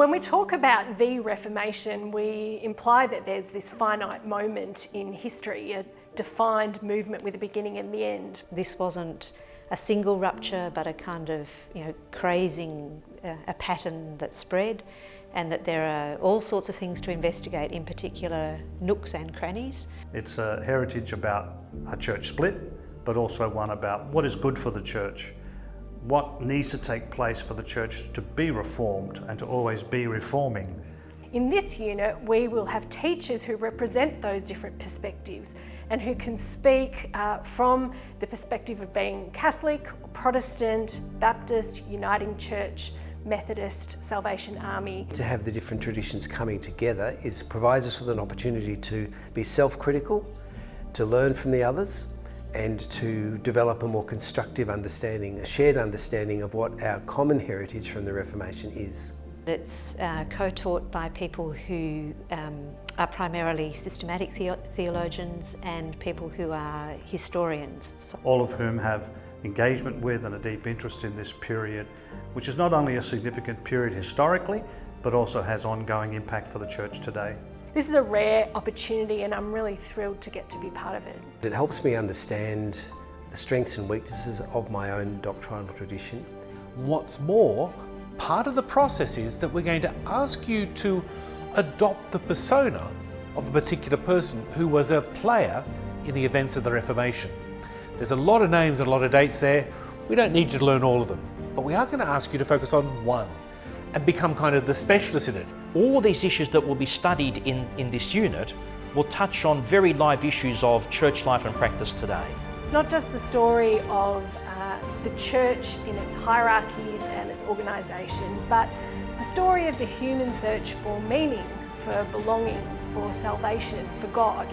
When we talk about the Reformation, we imply that there's this finite moment in history, a defined movement with a beginning and the end. This wasn't a single rupture, but a kind of, crazing, a pattern that spread, and that there are all sorts of things to investigate, in particular nooks and crannies. It's a heritage about a church split, but also one about what is good for the church, what needs to take place for the church to be reformed and to always be reforming. In this unit, we will have teachers who represent those different perspectives and who can speak from the perspective of being Catholic, Protestant, Baptist, Uniting Church, Methodist, Salvation Army. To have the different traditions coming together provides us with an opportunity to be self-critical, to learn from the others, and to develop a more constructive understanding, a shared understanding of what our common heritage from the Reformation is. It's co-taught by people who are primarily systematic theologians and people who are historians. All of whom have engagement with and a deep interest in this period, which is not only a significant period historically, but also has ongoing impact for the church today. This is a rare opportunity and I'm really thrilled to get to be part of it. It helps me understand the strengths and weaknesses of my own doctrinal tradition. What's more, part of the process is that we're going to ask you to adopt the persona of a particular person who was a player in the events of the Reformation. There's a lot of names and a lot of dates there. We don't need you to learn all of them, but we are going to ask you to focus on one and become kind of the specialist in it. All these issues that will be studied in this unit will touch on very live issues of church life and practice today. Not just the story of the church in its hierarchies and its organisation, but the story of the human search for meaning, for belonging, for salvation, for God.